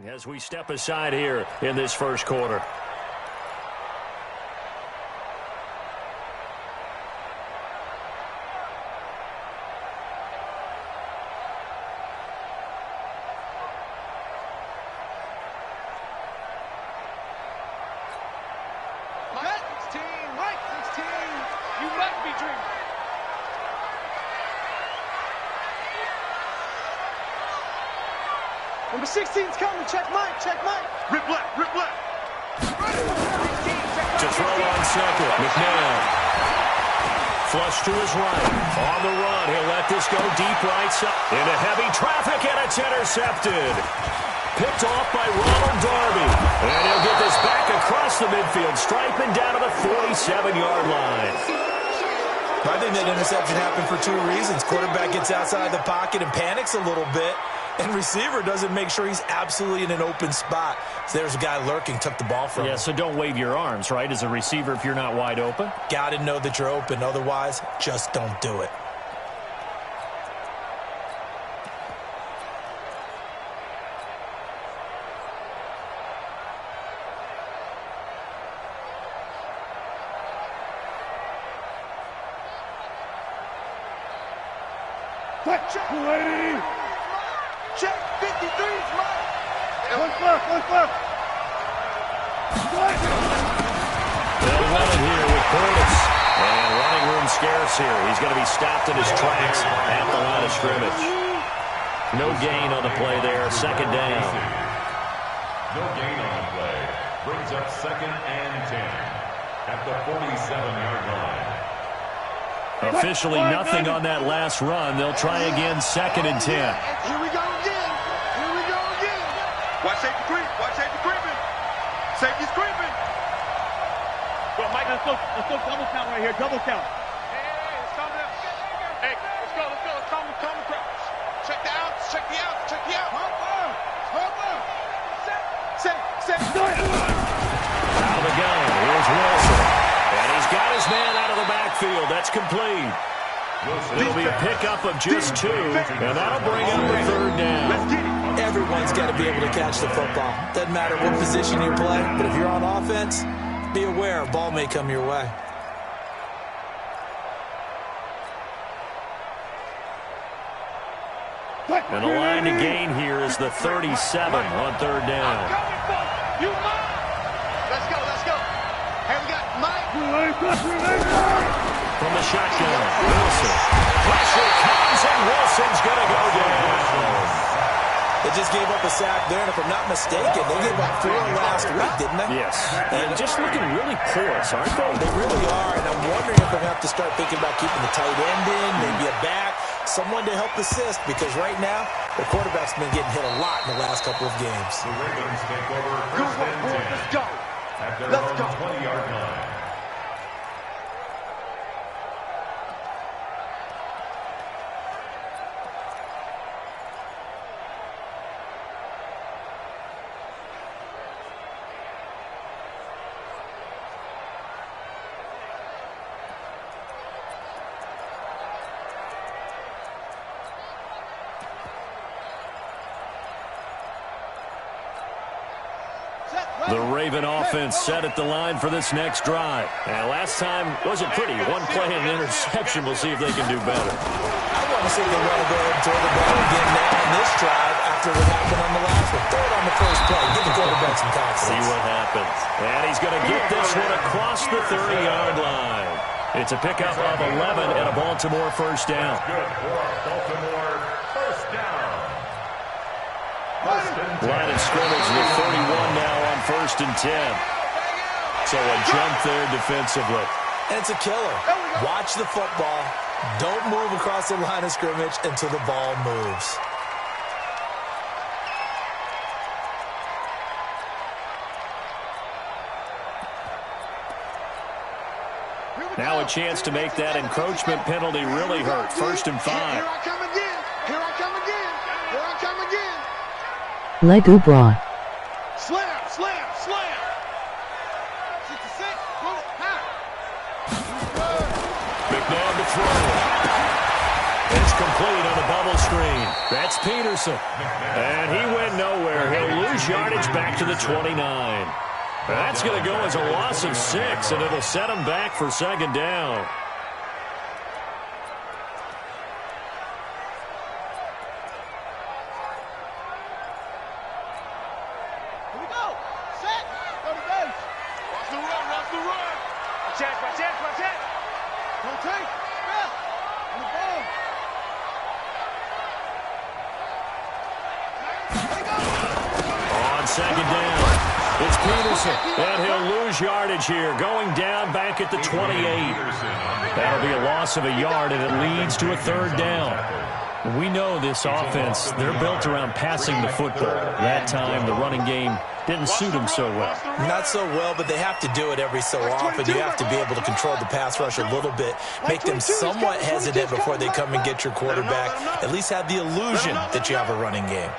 As we step aside here in this first quarter. Number 16's coming. Check Mike. Check Mike. Rip left. Rip left. To throw on second. McNabb. Flush to his right. On the run. He'll let this go deep right side. Into heavy traffic, and it's intercepted. Picked off by Ronald Darby. And he'll get this back across the midfield, striping down to the 47-yard line. I think that interception happened for two reasons. Quarterback gets outside the pocket and panics a little bit, and receiver doesn't make sure he's absolutely in an open spot. So there's a guy lurking, took the ball from him. Yeah, so don't wave your arms, right, as a receiver if you're not wide open? Got to know that you're open. Otherwise, just don't do it. Check, lady. Check 53's Mike. Look left. Look left. They'll run it here with Curtis. And running room scarce here. He's going to be stopped in his tracks at the line of scrimmage. No gain on the play there. Second down. No gain on the play. Brings up 2nd and 10 at the 47-yard line. Officially nothing on that last run. They'll try again 2nd and 10. Here we go again. Here we go again. Watch safety creep. Watch safety creeping. Safety's creeping. Well, Mike, let's go double count right here. Double count. Hey, it's coming up. Hey, let's go. Let's come across. Check the outs. Check the outs. Check the outs. Hold on. Set. Out of the gun. Here's Wilson. And he's got his man out of the backfield. That's complete. It'll be a pickup of just 2, and that'll bring up the 3rd down. Everyone's got to be able to catch the football. Doesn't matter what position you play, but if you're on offense, be aware a ball may come your way. And the line to gain here is the 37 on 3rd down. Let's go. Hey, we got Mike. From the shotgun, Wilson. Pressure comes, and Wilson's going to go down. They just gave up a sack there, and if I'm not mistaken, they gave up 4 last week, didn't they? Yes. And just looking really porous, aren't they? They really are, and I'm wondering if they'll have to start thinking about keeping the tight end in, maybe a back, someone to help assist, because right now, the quarterback's been getting hit a lot in the last couple of games. The Ravens take over 1st and 10. Let's go. At their own 20-yard line. The Raven offense set at the line for this next drive. And last time wasn't pretty. One play and an interception. We'll see if they can do better. I want to see if they want to go ahead and throw the ball again now in this drive after what happened on the last one. Throw it on the first play. Give the quarterback some confidence. See what happens. And he's going to get this one across the 30-yard line. It's a pickup of 11 and a Baltimore first down. Good for Baltimore first down. Line of scrimmage with 31 now on 1st and 10. So a jump there defensively. And it's a killer. Watch the football. Don't move across the line of scrimmage until the ball moves. Now a chance to make that encroachment penalty really hurt. 1st and 5. Here I come again. Leg Ubra. Slam. 66. McNabb to throw. It's complete on the bubble screen. That's Peterson. And he went nowhere. He'll lose yardage back to the 29. That's going to go as a loss of 6, and it'll set him back for second down. Here we go. Set. Go to base. Watch the run. Watch the run. Watch it. Watch it. Watch it. Rotate. Step. On the ball. On second down, it's Peterson, and he'll lose yardage here, going down back at the 28. That'll be a loss of a yard, and it leads to a third down. We know this offense, they're built around passing the football. That time, the running game didn't suit them so well. Not so well, but they have to do it every so often. You have to be able to control the pass rush a little bit, make them somewhat hesitant before they come and get your quarterback. At least have the illusion that you have a running game.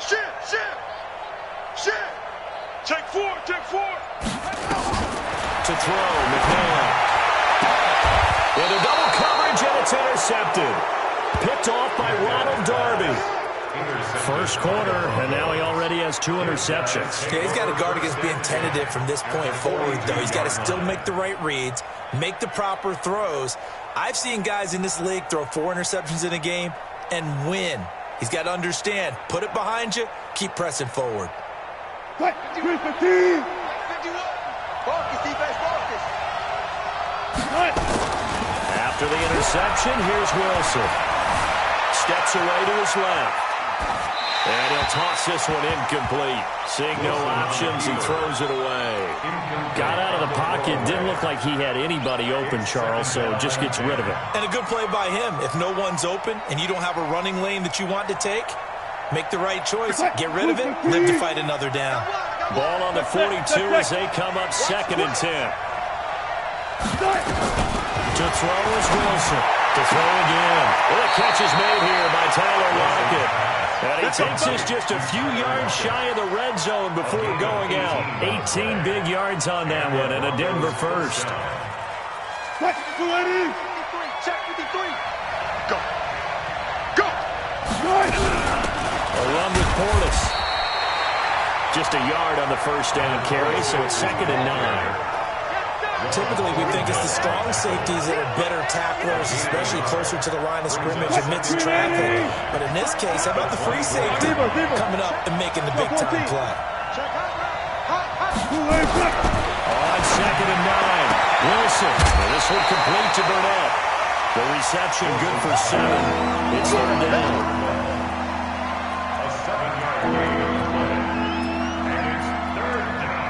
Check four. To throw, McNair. Into double coverage, and it's intercepted. Picked off by Ronald Darby. First quarter, and now he already has 2 interceptions. Yeah, he's got to guard against being tentative from this point forward, though. He's got to still make the right reads, make the proper throws. I've seen guys in this league throw 4 interceptions in a game and win. He's got to understand, put it behind you, keep pressing forward. After the interception, here's Wilson. Steps away to his left. And he'll toss this one incomplete. Seeing no options, he throws it away. Got out of the pocket. Didn't look like he had anybody open, Charles, so just gets rid of it. And a good play by him. If no one's open and you don't have a running lane that you want to take, make the right choice. Get rid of it. Live to fight another down. Ball on the 42 as they come up 2nd and 10. To throw is Wilson. To throw again. Well, the catch is made here by Tyler Lockett. And he takes us just a few yards shy of the red zone before going out. 18 big yards on that one, and a Denver first. Check 53. Go. A run with Portis. Just a yard on the first down carry, so it's 2nd and 9. Typically, we think it's the strong safeties that are better tacklers, especially closer to the line of scrimmage amidst traffic. But in this case, how about the free safety coming up and making the big-time play? On 2nd and 9, Wilson. And this one complete to Burnett. The reception good for 7. It's 3rd down. A 7-yard gain on the play. And it's 3rd down.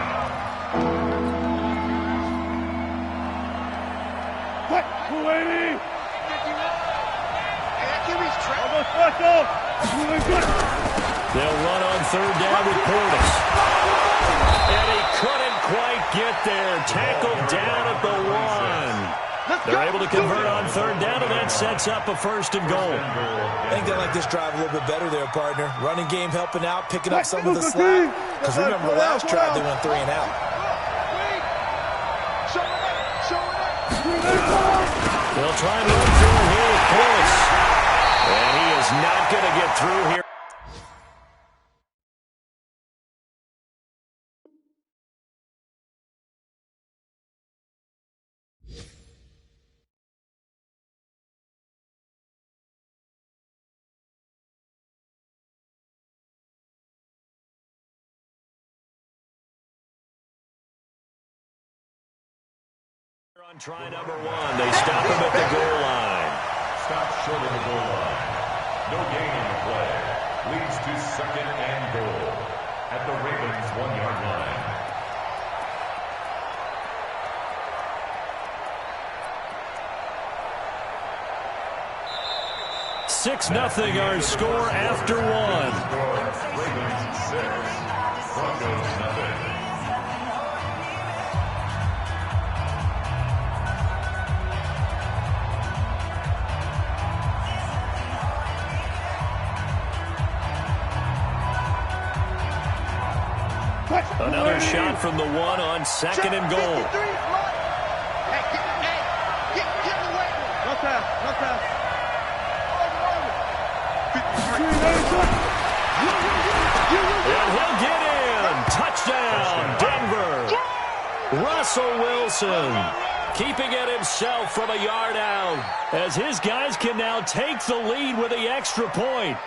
They'll run on 3rd down with Portis. And he couldn't quite get there. Tackled down at the 1. They're able to convert on 3rd down, and that sets up a 1st and goal. I think they like this drive a little bit better there, partner. Running game helping out, picking up some of the slack. Because remember, the last drive they went 3 and out. They'll try and run through here with Portis. And he is not going to get through here. On try number 1, they stop him at the goal line. Stop short of the goal line. No gain on the play. Leads to 2nd and goal. At the Ravens' 1-yard line. Six nothing our score after 1. Ravens 6. Broncos nothing. Another shot from the 1 on 2nd and goal. No pass. And he'll get in. Touchdown, Denver. Russell Wilson keeping it himself from a yard out, as his guys can now take the lead with the extra point.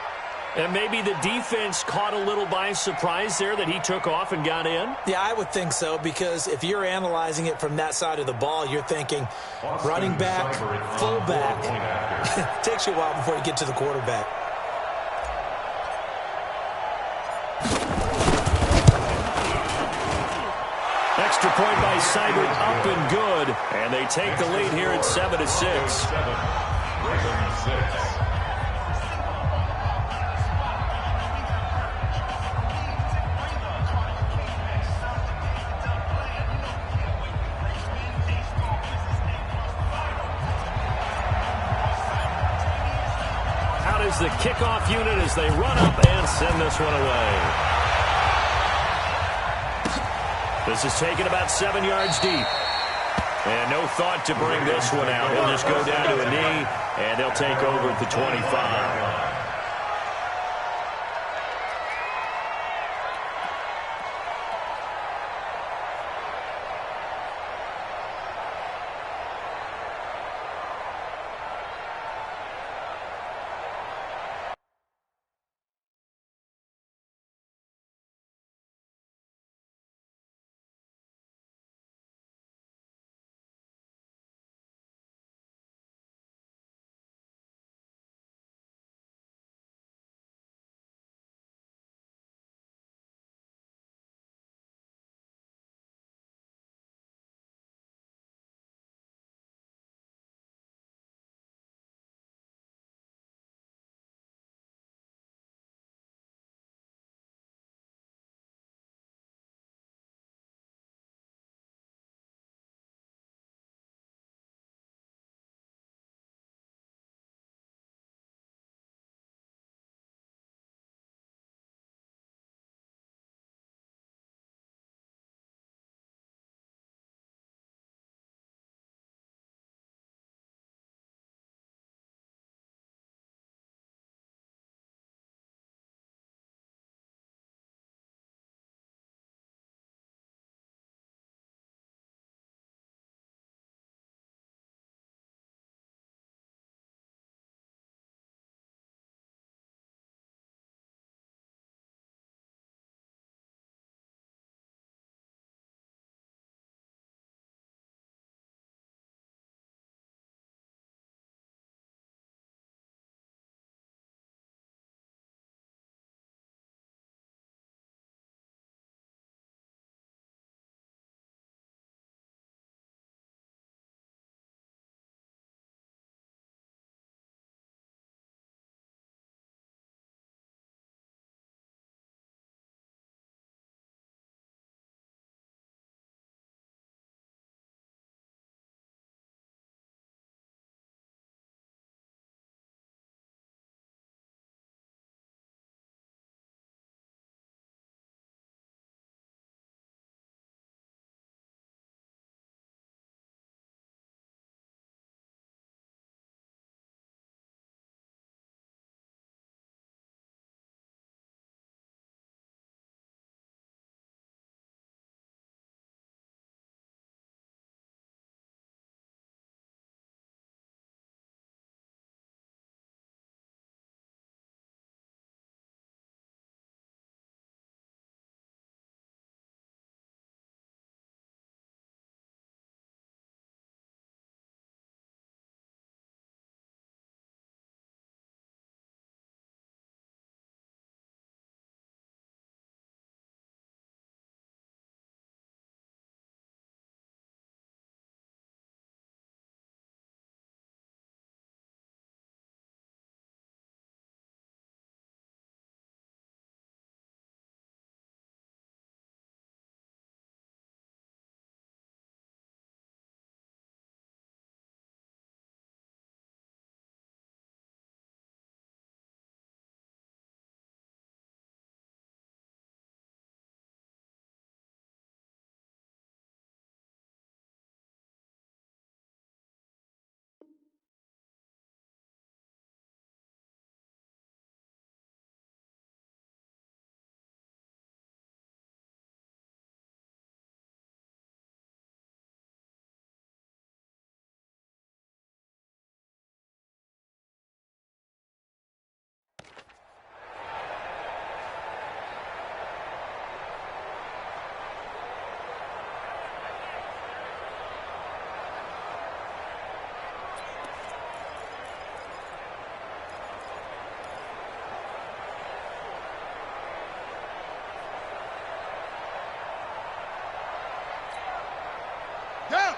And maybe the defense caught a little by surprise there that he took off and got in? Yeah, I would think so, because if you're analyzing it from that side of the ball, you're thinking running back, fullback. Takes you a while before you get to the quarterback. Extra point by Seibert, up and good. And they take the lead here at 7-6. Out is the kickoff unit as they run up and send this one away. This is taken about 7 yards deep. And no thought to bring this one out. He'll just go down to a knee, and they'll take over at the 25.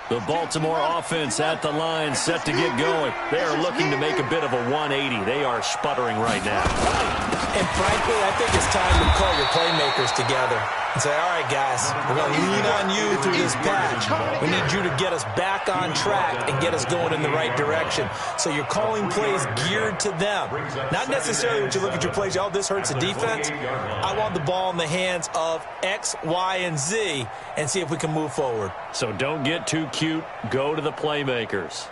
The Baltimore offense at the line, set to get going. They are looking to make a bit of a 180. They are sputtering right now. And frankly, I think it's time to call your playmakers together and say, all right, guys, we're going to lean on you through this patch. We need you to get us back on track and get us going in the right direction. So you're calling plays geared to them. Not necessarily when you look at your plays, oh, this hurts the defense. I want the ball in the hands of X, Y, and Z and see if we can move forward. So don't get too cute. Go to the playmakers.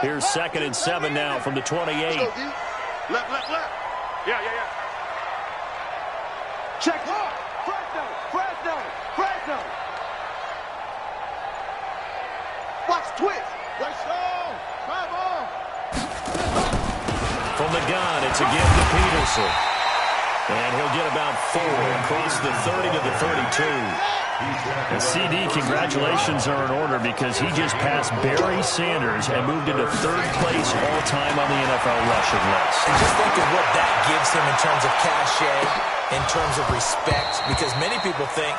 Here's 2nd and 7 now from the 28. Left. Yeah. Check. Fresno. Watch twist. Come on. From the gun, it's again to Peterson. And he'll get about 4 across the 30 to the 32. And CD, congratulations are in order because he just passed Barry Sanders and moved into 3rd place all-time on the NFL rushing list. And just think of what that gives him in terms of cachet, in terms of respect, because many people think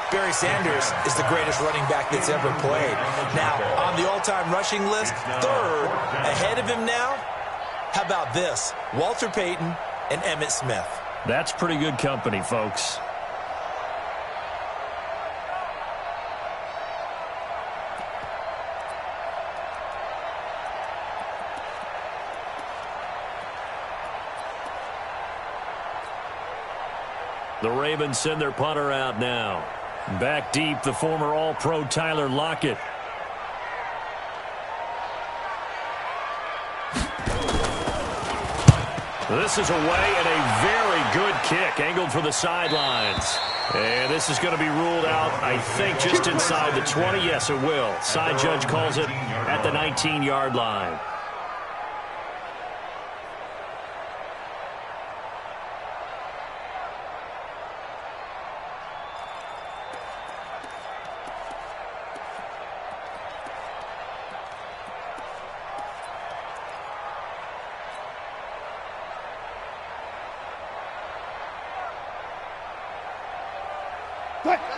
Barry Sanders is the greatest running back that's ever played. Now, on the all-time rushing list, 3rd, ahead of him now, how about this? Walter Payton and Emmitt Smith. That's pretty good company, folks. The Ravens send their punter out now. Back deep, the former All-Pro Tyler Lockett. This is away and a very good kick, angled for the sidelines. And this is going to be ruled out, I think, just inside the 20. Yes, it will. Side judge calls it at the 19-yard line.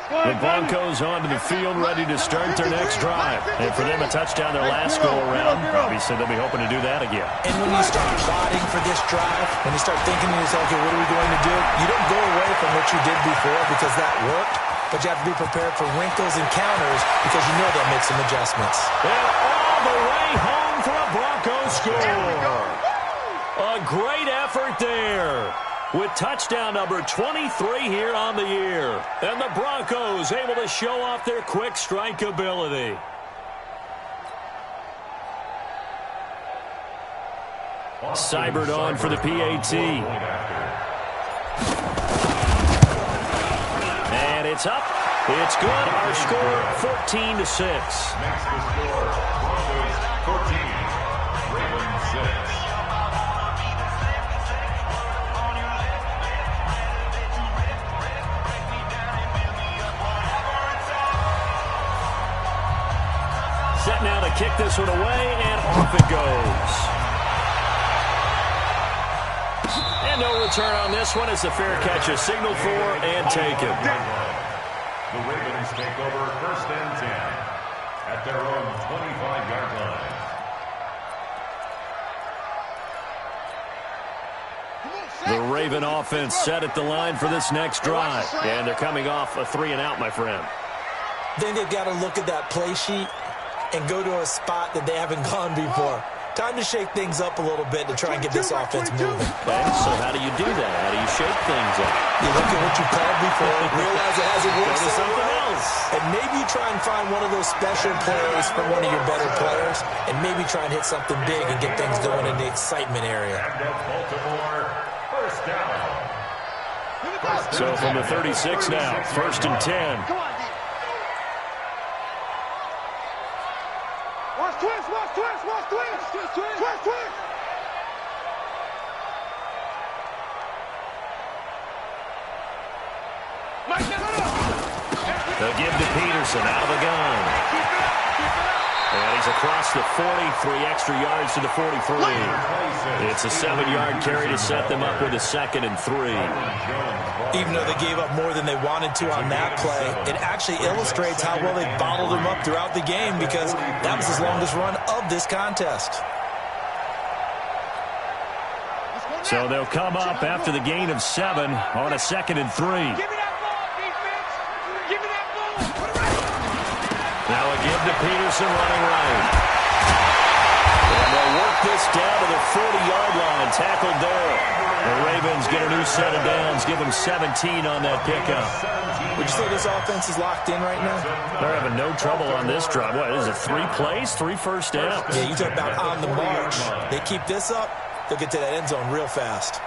The Broncos onto the field, ready to start their next drive. And for them, a touchdown their last go-around. Obviously, they'll be hoping to do that again. And when you start plotting for this drive, when you start thinking to yourself, okay, what are we going to do? You don't go away from what you did before because that worked, but you have to be prepared for wrinkles and counters because you know they'll make some adjustments. And all the way home for a Broncos score. A great effort there, with touchdown number 23 here on the year. And the Broncos able to show off their quick strike ability. Seibert on for the PAT. And it's up. It's good. Our score, 14-6. Makes the score Broncos 14, Ravens 6. Set now to kick this one away, and off it goes. And no return on this one. It's a fair catch, a signal for, and taken. The Ravens take over 1st and 10 at their own 25-yard line. The Raven offense set at the line for this next drive. And they're coming off a 3-and-out, my friend. Then they've got to look at that play sheet and go to a spot that they haven't gone before. Time to shake things up a little bit to try and get this offense moving. Okay, so how do you do that? How do you shake things up? You look at what you called before, realize it hasn't worked Go to something else. and maybe you try and find one of those special plays from one of your better players, and maybe try and hit something big and get things going in the excitement area. And at Baltimore, 1st down. So from the 36 now, 1st and 10. Come on, D. Watch twist. They'll give to Peterson out of the gun. And he's across the 40, 3 extra yards to the 43. It's a 7-yard carry to set them up with a 2nd and 3. Even though they gave up more than they wanted to on that play, it actually illustrates how well they bottled them up throughout the game because that was his longest run of this contest. So they'll come up after the gain of 7 on a 2nd and 3. Give me that ball, defense. Give me that ball. Now a give to Peterson running right. And they'll work this down to the 40-yard line, tackled there. The Ravens get a new set of downs, give them 17 on that pickup. Would you say this offense is locked in right now? They're having no trouble on this drive. What is it, 3 plays, 3 first downs? Yeah, you talk about on the march. They keep this up, they'll get to that end zone real fast.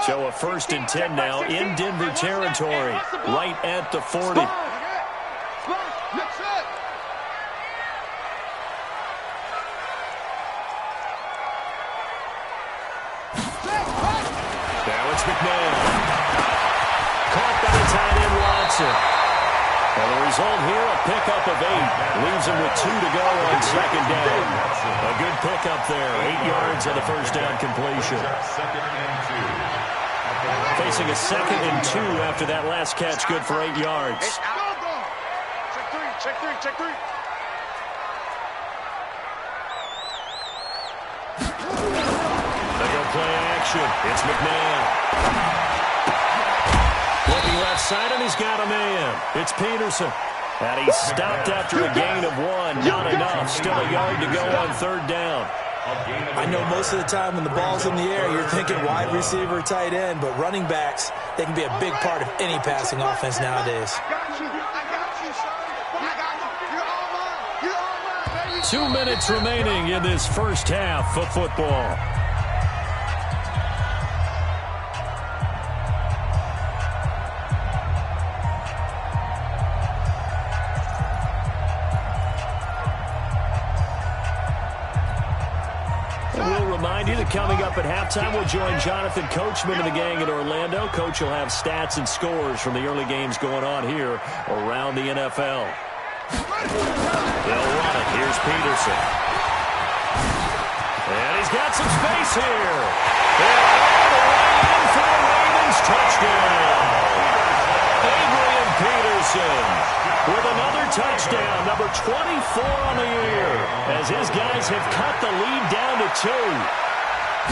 So a 1st and 10 now in Denver territory, right at the 40. Now it's McNair. Caught by the tight end Watson. And the result here, a pickup of 8. Leaves him with 2 to go on 2nd down. A good pickup there. 8 yards on the first down completion. Facing a 2nd and 2 after that last catch, good for 8 yards. Check three, check 3. They go play action. It's McNair. Looking left side, and he's got a man. It's Peterson. And he's stopped after a gain of 1. Not enough. Still a yard to go on 3rd down. I know most of the time when the ball's in the air, you're thinking wide receiver, tight end, but running backs, they can be a big part of any passing offense nowadays. I got you, son. I got you. You're all mine. You're all mine, baby. 2 minutes remaining in this first half of football. Coming up at halftime, we'll join Jonathan Coachman and the gang in Orlando. Coach will have stats and scores from the early games going on here around the NFL. They'll run it. Here's Peterson. And he's got some space here. And all the way in for the Ravens touchdown. Adrian Peterson with another touchdown, number 24 on the year, as his guys have cut the lead down to 2. A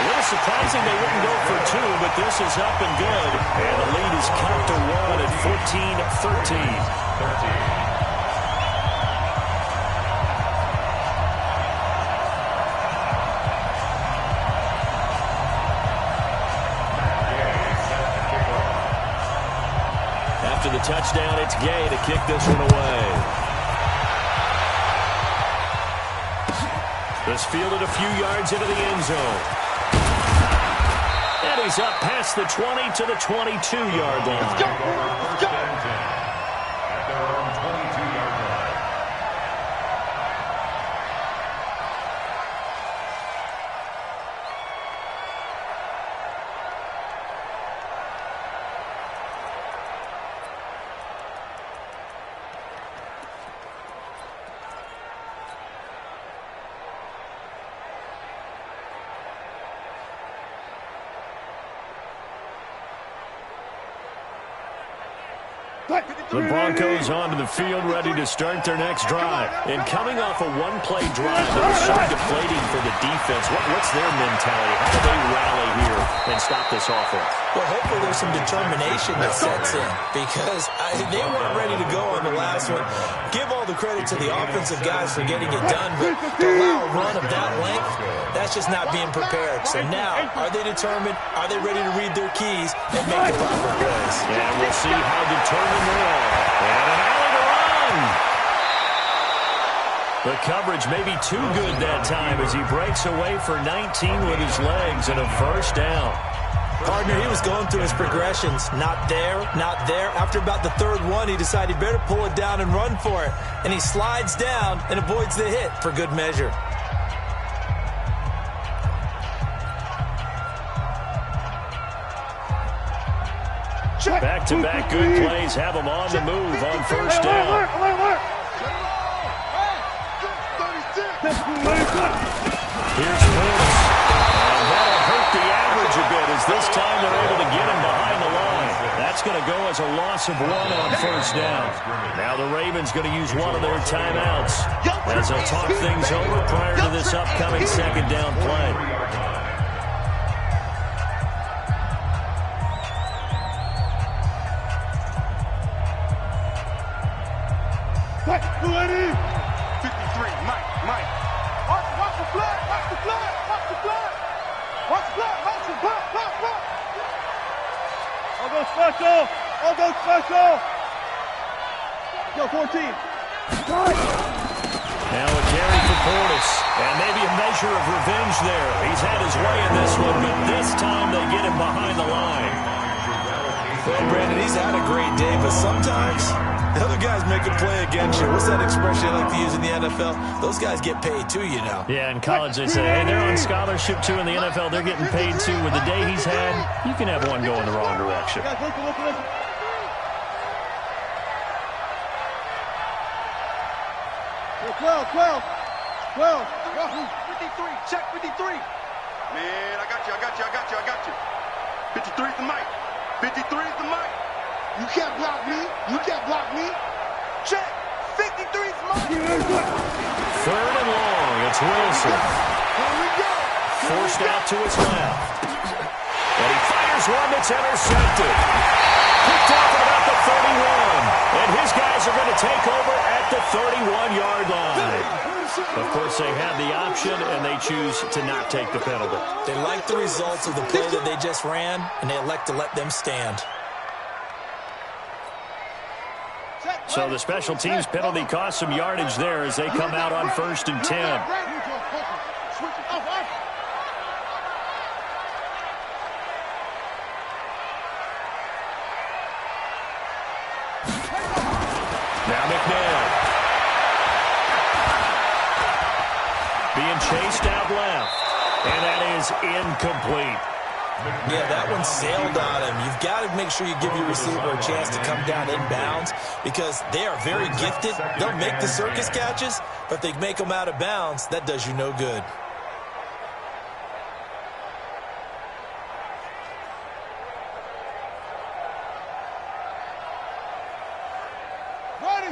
little surprising they wouldn't go for 2, but this is up and good. And the lead is cut to 1 at 14-13. After the touchdown, it's Gay to kick this one away. This fielded a few yards into the end zone. And he's up past the 20 to the 22-yard line. Let's go. Let's go. At their own 22-yard line. The Broncos onto the field, ready to start their next drive. And coming off a one-play drive that was so deflating for the defense, what's their mentality? How do they rally here and stop this offense? Well, hopefully there's some determination that sets in because they weren't ready to go on the last one. Give all the credit to the offensive guys for getting it done, but to allow a run of that length, that's just not being prepared. So now, are they determined? Are they ready to read their keys and make the proper plays? And we'll see how determined they are. And an alley to run. The coverage may be too good that time as he breaks away for 19 with his legs and a first down. Partner, he was going through his progressions. Not there, not there. After about the third one, he decided he better pull it down and run for it. And he slides down and avoids the hit for good measure. Back-to-back good plays have them on the move on first down. Here's Portis. And that'll hurt the average a bit as this time they're able to get him behind the line. That's going to go as a loss of 1 on first down. Now the Ravens going to use one of their timeouts as they'll talk things over prior to this upcoming second down play. What? 53, Mike. Watch the flag. Watch the flag. I'll go special. Go 14. Now a carry for Portis. And maybe a measure of revenge there. He's had his way in this one, but this time they get him behind the line. Well, Brandon, he's had a great day, but sometimes the other guys make a play against you. What's that expression I like to use in the NFL? Those guys get paid too, you know. Yeah, in college they say, hey, they're on scholarship too. In the NFL, they're getting paid too. With the day he's had, you can have one go in the wrong direction. Well, 53, check 53. Man, I got you. 53 is the mic. 53 is the mic. You can't block me. Check. 53 is the mic. Third and long. It's Wilson. Here we go. Forced out to his left. And he fires one that's intercepted. Picked off at about the 31. And his guys are going to take over at the 31-yard line. Of course, they have the option, and they choose to not take the penalty. They like the results of the play that they just ran, and they elect to let them stand. So the special teams penalty cost some yardage there as they come out on 1st and 10. Now McNabb. Being chased out left. And that is incomplete. Yeah, that one sailed on him. You've got to make sure you give your receiver a chance to come down inbounds because they are very gifted. They'll make the circus catches, but if they make them out of bounds, that does you no good.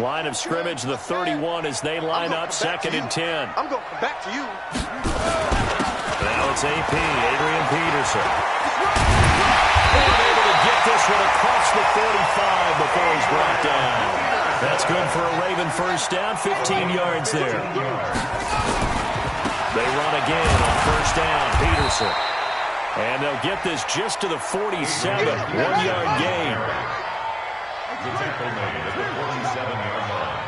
Line of scrimmage, the 31 as they line up 2nd and 10. I'm going to come back to you. Now it's AP, Adrian Peterson. And able to get this one across the 45 before he's brought down. That's good for a Raven first down, 15 yards there. They run again on first down, Peterson. And they'll get this just to the 47, 1-yard gain. The tackle made at the 47-yard line.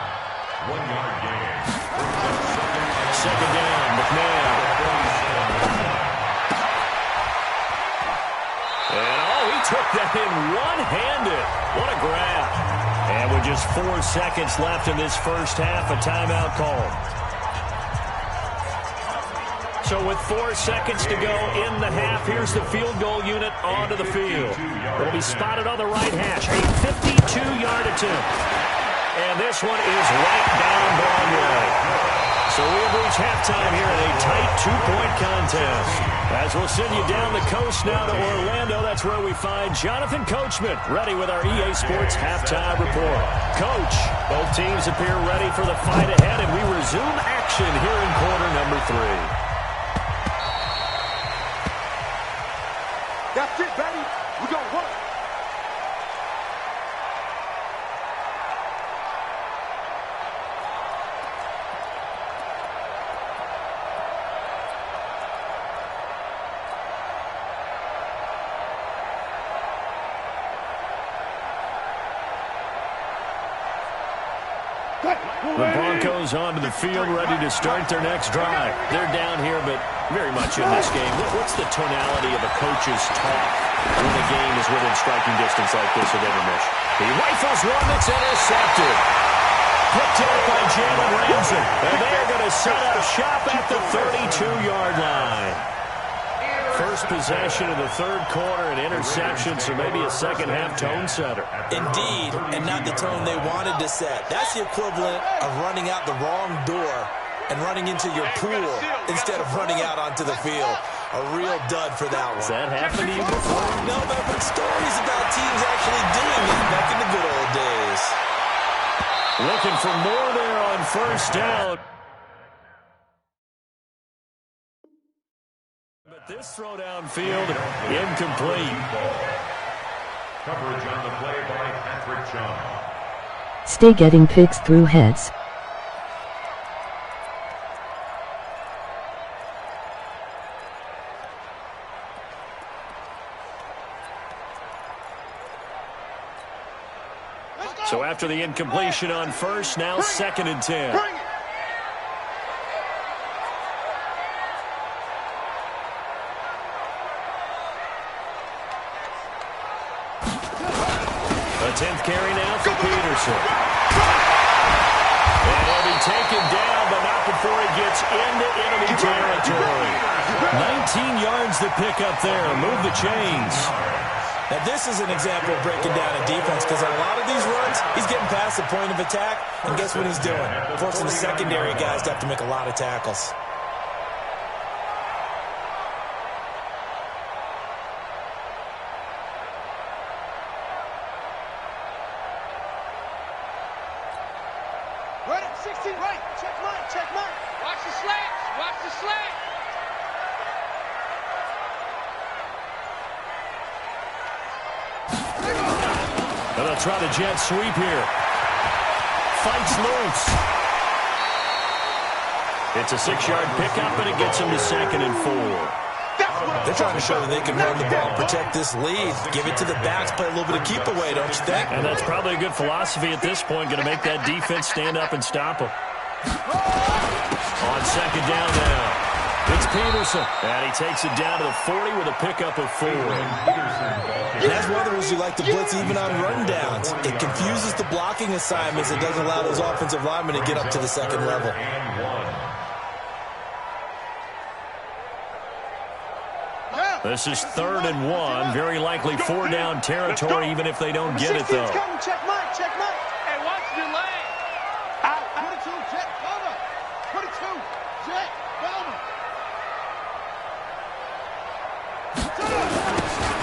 1-yard gain. Second down, McNabb. And he took that in one-handed. What a grab. And with just 4 seconds left in this first half, a timeout call. So with 4 seconds to go in the half, here's the field goal unit onto the field. It'll be spotted on the right hash. A 52-yard attempt. And this one is right down Broadway. So we have reached halftime here in a tight 2-point contest. As we'll send you down the coast now to Orlando, that's where we find Jonathan Coachman, ready with our EA Sports halftime report. Coach, both teams appear ready for the fight ahead, and we resume action here in quarter number 3. That's it, baby. We're going to work. The Broncos onto the field, ready to start their next drive. They're down here, but very much in this game. What's the tonality of a coach's talk when the game is within striking distance like this of intermission? He rifles one that's intercepted. Picked up by Jalen Ramsey. And they're going to set up shop at the 32-yard line. First possession of the third quarter, an interception, so maybe a second-half tone setter. Indeed, and not the tone they wanted to set. That's the equivalent of running out the wrong door and running into your pool instead of running out onto the field. A real dud for that one. Has that happened to you before? No, but I've heard stories about teams actually doing it back in the good old days. Looking for more there on first down. But this throw downfield, incomplete. Coverage on the play by Patrick Chung. Stay getting picks through heads. So after the incompletion on first, now second and 10. A 10th carry now for Peterson. And he'll be taken down, but not before he gets into enemy territory. 19 yards to pick up there. Move the chains. Now, this is an example of breaking down a defense because on a lot of these runs, he's getting past the point of attack, and guess what he's doing? Forcing the secondary guys to have to make a lot of tackles. Ready, 16, right, check mine, check mine. Watch the slants, watch the slant. And they'll try the jet sweep here. Fights loose. It's a 6-yard pickup, and it gets him to second and 4. They're trying to show that they can run the ball, protect this lead, give it to the backs, play a little bit of keep away, don't you think? And that's probably a good philosophy at this point, going to make that defense stand up and stop them. On second down now. It's Peterson, and he takes it down to the 40 with a pickup of 4. And that's one of the reasons you like to blitz even on rundowns. It confuses the blocking assignments. It doesn't allow those offensive linemen to get up to the second level. This is 3rd and 1. Very likely 4-down territory, even if they don't get it, though. Check mine, check mine. Hey, watch your leg. Out, 22, jet, cover. 22, jet, cover.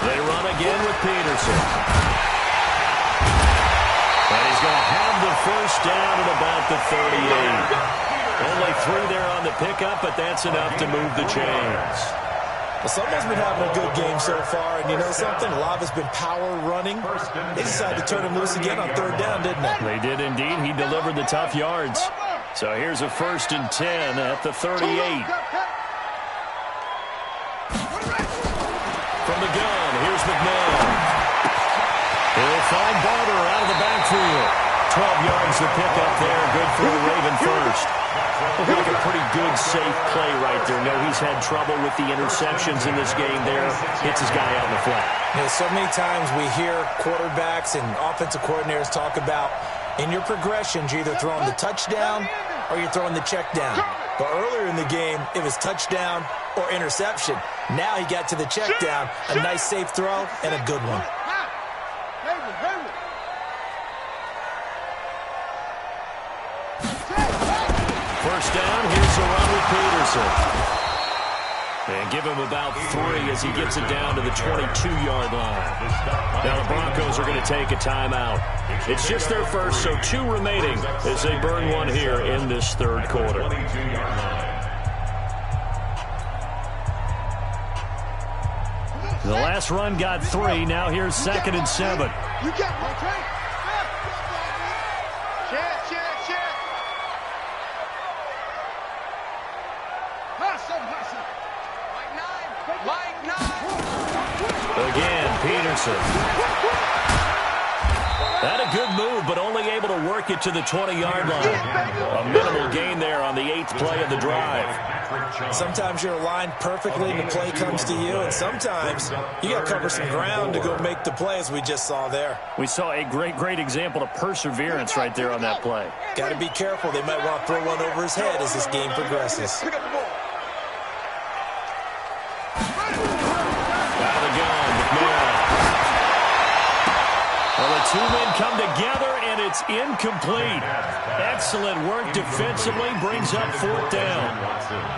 They run again with Peterson. And he's going to have the first down at about the 38. Only 3 there on the pickup, but that's enough to move the chains. Well, someone's been having a good game so far, and you know something? A lot of it's been power running. They decided to turn him loose again on 3rd down, didn't they? They did indeed. He delivered the tough yards. So here's a 1st and 10 at the 38. From the gun, here's McNabb. He'll find Barber out of the backfield. 12 yards to pick up there. Good for the Raven first. Looked like a pretty good, safe play right there. No, he's had trouble with the interceptions in this game there. Hits his guy out in the flat. Yeah, so many times we hear quarterbacks and offensive coordinators talk about in your progressions, you're either throwing the touchdown or you're throwing the check down. But earlier in the game, it was touchdown or interception. Now he got to the check down. A nice, safe throw and a good one. First down, here's the run with Peterson. And give him about 3 as he gets it down to the 22-yard line. Now the Broncos are going to take a timeout. It's just their first, so 2 remaining as they burn one here in this 3rd quarter. The last run got 3. Now here's 2nd and 7. You got one, Trey. Check. Again, Peterson. Had a good move, but only able to work it to the 20-yard line. A minimal gain there on the 8th play of the drive. Sometimes you're aligned perfectly and the play comes to you, and sometimes you got to cover some ground to go make the play, as we just saw there. We saw a great example of perseverance right there on that play. Got to be careful. They might want to throw one over his head as this game progresses. Pick up the ball. Two men come together, and it's incomplete. Excellent work defensively, brings up fourth down.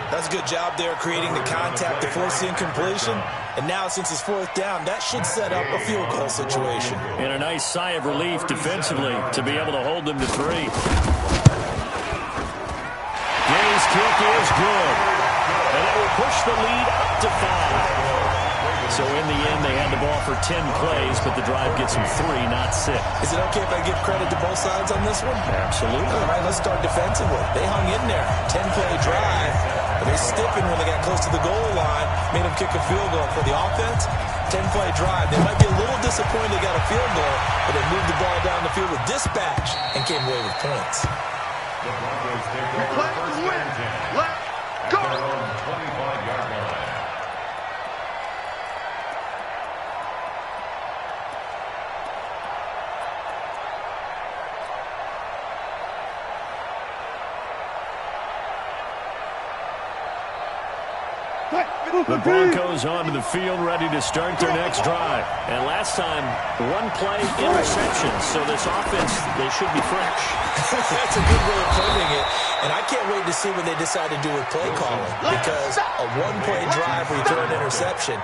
That's a good job there creating the contact to force the incompletion. And now, since it's fourth down, that should set up a field goal situation. And a nice sigh of relief defensively to be able to hold them to 3. Gay's kick is good. And it will push the lead up to 5. So in the end, they had the ball for 10 plays, but the drive gets them 3, not 6. Is it okay if I give credit to both sides on this one? Absolutely. All right, let's start defensively. They hung in there. 10-play drive. But they stiffened when they got close to the goal line, made them kick a field goal. For the offense, 10-play drive. They might be a little disappointed they got a field goal, but they moved the ball down the field with dispatch and came away with points. The Broncos take over first and 10. Let's go. At their own 25-yard line. The Broncos onto the field, ready to start their next drive. And last time, one play interception. So this offense, they should be fresh. That's a good way of putting it. And I can't wait to see what they decide to do with play calling. Because a one-play drive where you throw an interception,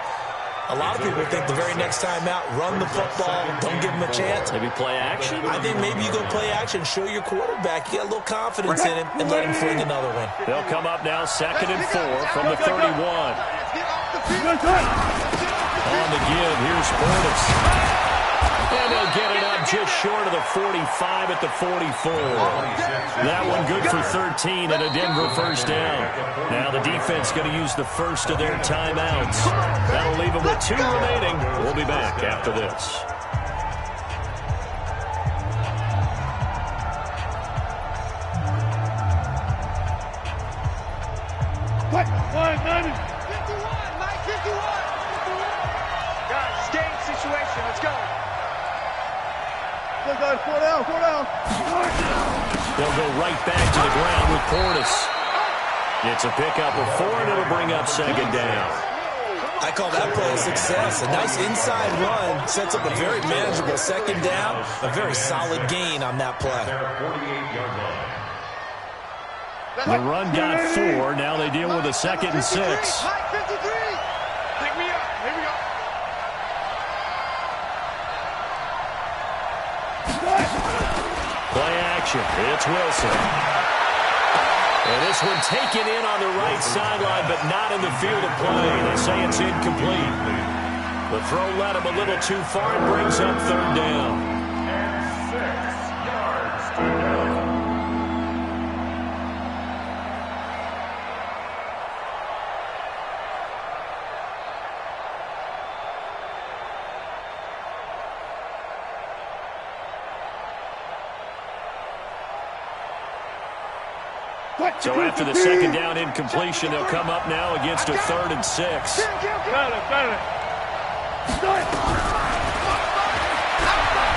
a lot of people think the very next time out, run the football, don't give them a chance. Maybe play action? I think maybe you go play action, show your quarterback, you got a little confidence in him, and let him fling another one. They'll come up now 2nd and 4 from the 31. On the give, here's Portis. And they'll get it up just short of the 45 at the 44. That one good for 13 and a Denver first down. Now the defense going to use the first of their timeouts. That'll leave them with 2 remaining. We'll be back after this. Mike, 51. Guys, game situation. Let's go. Go, guys. 4 down, 4 down. They'll go right back to the ground with Portis. It's a pickup of 4, and it'll bring up 2nd down. I call that play a success. A nice inside run sets up a very manageable 2nd down. A very solid gain on that play. Their 48-yard line. The run got 4. Now they deal with a 2nd and 6. Mike, 53. Pick me up. Here we go. Play action. It's Wilson. And this one taken in on the right sideline, but not in the field of play. They say it's incomplete. The throw led him a little too far and brings up 3rd down. And 6 yards to go. So after the 2nd down incompletion, they'll come up now against a 3rd and 6. Got it.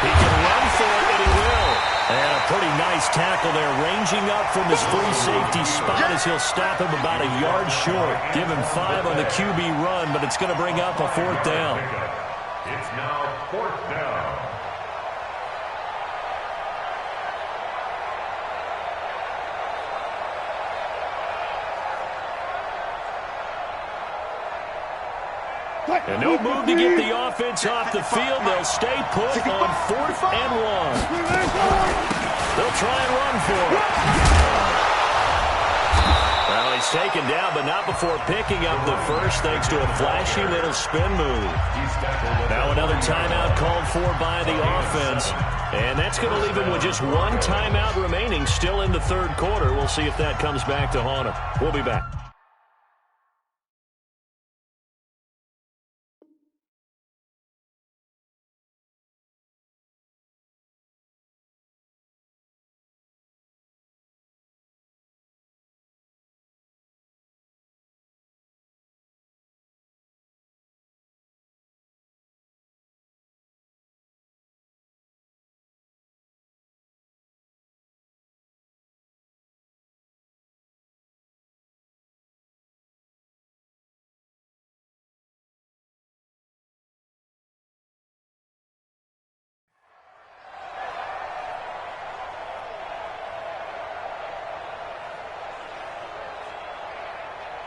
He can run for it, and he will. And a pretty nice tackle there, ranging up from his free safety spot as he'll stop him about a yard short. Give him 5 on the QB run, but it's going to bring up a 4th down. It's now 4th down. And no move to get the offense off the field. They'll stay put on 4th and 1. They'll try and run for it. Well, he's taken down, but not before picking up the first, thanks to a flashy little spin move. Now another timeout called for by the offense. And that's going to leave him with just 1 timeout remaining still in the 3rd quarter. We'll see if that comes back to haunt him. We'll be back.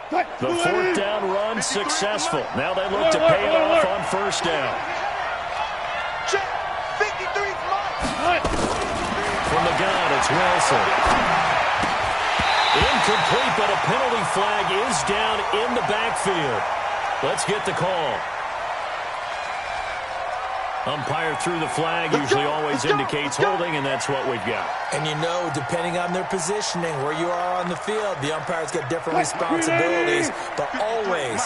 The fourth down run successful. Now they look to pay it off on first down. Check. 53's mine. From the gun, it's Wilson. Incomplete, but a penalty flag is down in the backfield. Let's get the call. Umpire threw the flag, usually always indicates holding, and that's what we've got. And you know, depending on their positioning, where you are on the field, the umpire's got different responsibilities, but always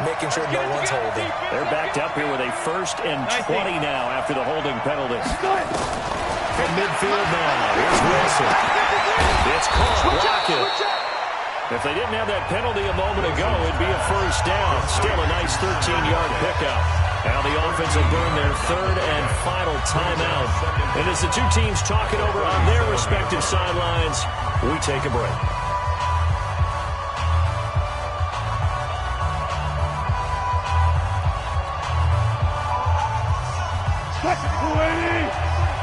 making sure no one's holding. They're backed up here with a 1st and 20 now after the holding penalty. From midfield now, here's Wilson. It's caught, block it. If they didn't have that penalty a moment ago, it'd be a first down. Still a nice 13-yard pickup. Now the offense will burn their 3rd and final timeout. And as the two teams talk it over on their respective sidelines, we take a break.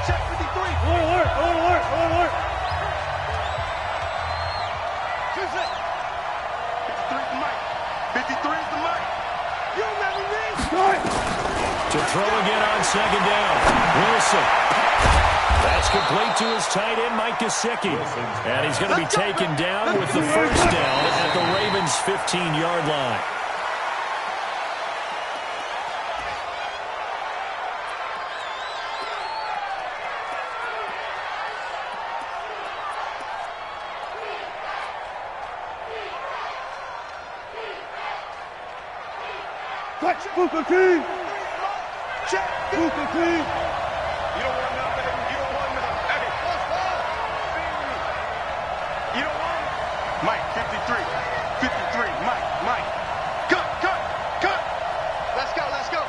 Check 53. Alert. 53's the mic. 53's the mic. You remember me? To throw again on 2nd down. Wilson. That's complete to his tight end, Mike Gesicki. And he's going to be taken down with the first down at the Ravens' 15-yard line. Booker King. Check. Booker King. You don't want nothing. You don't want nothing. Hey, you don't want it. Mike, 53. 53. Mike. Cut. Let's go.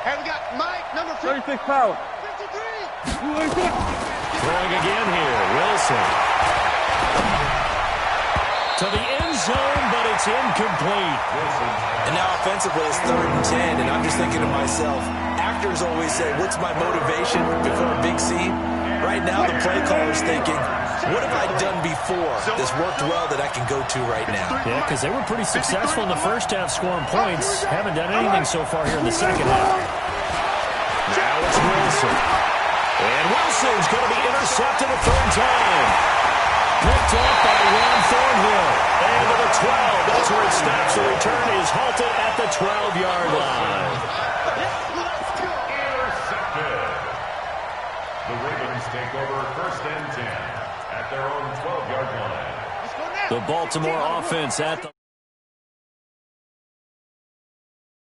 Hey, we got Mike, number 36 power. 53. Throwing again here. Wilson. To the end zone, but it's incomplete. And now offensively, it's 3rd and 10, and I'm just thinking to myself, actors always say, what's my motivation before a big scene? Right now, the play caller's thinking, what have I done before that's worked well that I can go to right now? Yeah, because they were pretty successful in the first half scoring points. Haven't done anything so far here in the second half. Now it's Wilson. And Wilson's going to be intercepted a 3rd time. Picked up by Ron Thornhill. And to the 12. That's where it stops. The return is halted at the 12-yard line. Intercepted. The Ravens take over 1st and 10 at their own 12-yard line. The Baltimore offense at the